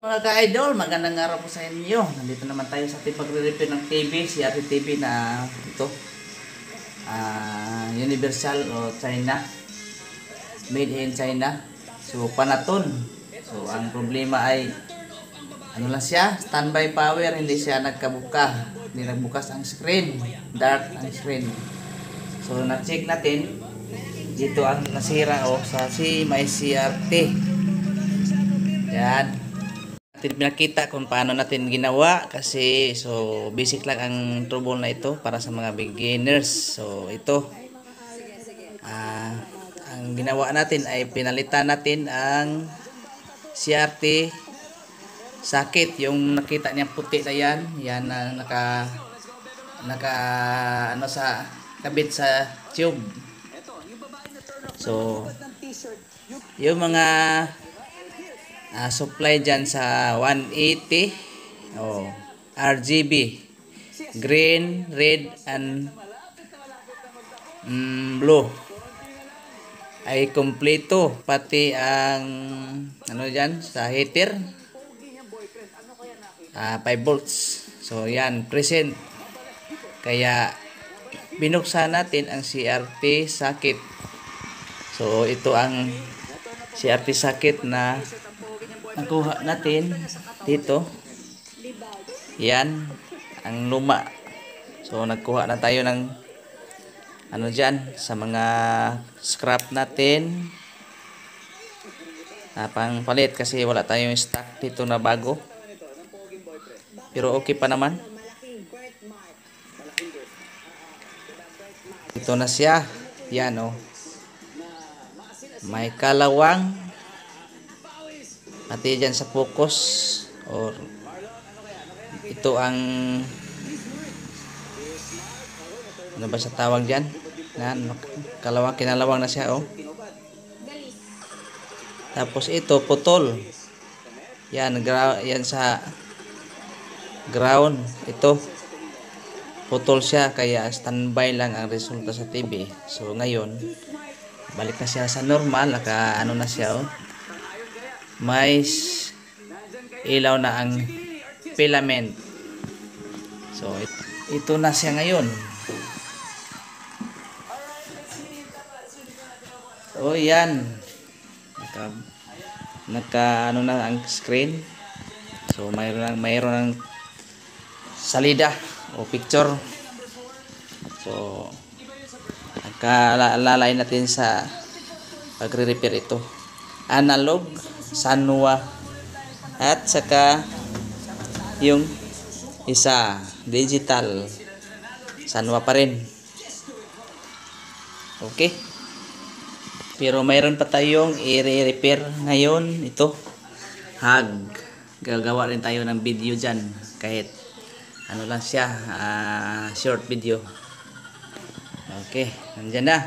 Mga ka-idol, magandang araw po sa inyo. Nandito naman tayo sa ating pagre-repair ng TV, CRT TV na ito. Universal o China. Made in China. So, Panaton. So, ang problema ay ano lang siya, standby power, hindi siya nagkabuka. Hindi nagbukas ang screen. Dark ang screen. So, na-check natin. Dito ang nasira sa may CRT. Yan. Pinakita kung paano natin ginawa kasi basic lang ang trouble na ito para sa mga beginners. So ito ang ginawa natin ay pinalitan natin ang CRT socket, yung nakita niya puti na yan na naka ano sa kabit sa tube. So yung mga supply dyan sa 180 RGB, green, red, and blue ay kompleto, pati ang ano dyan sa heater 5 volts. So yan, present. Kaya binuksan natin ang CRT socket. So ito ang CRT socket na nakuha natin dito. Yan ang luma. So nagkuha na tayo ng ano dyan sa mga scrap natin pang palit kasi wala tayong stock dito na bago, pero okay pa naman. Ito na siya. Yan may kalawang pati dyan sa focus, or ito ang ano ba sa tawag dyan, kalawang, kinalawang na siya tapos ito putol, yan sa ground, ito putol siya, kaya standby lang ang resulta sa TV. So ngayon balik na siya sa normal, ano na siya may ilaw na ang filament. So ito na siya ngayon. So yan, naka ano na ang screen. So mayroon ng salida o picture. So nakalalay natin sa pagre-repair ito. Analog Sanwa at saka yung isa digital Sanwa pa rin. Okay, pero mayroon pa tayong i-repair ngayon. Ito gagawa rin tayo ng video dyan, kahit ano lang siya, short video. Okay, nandyan na.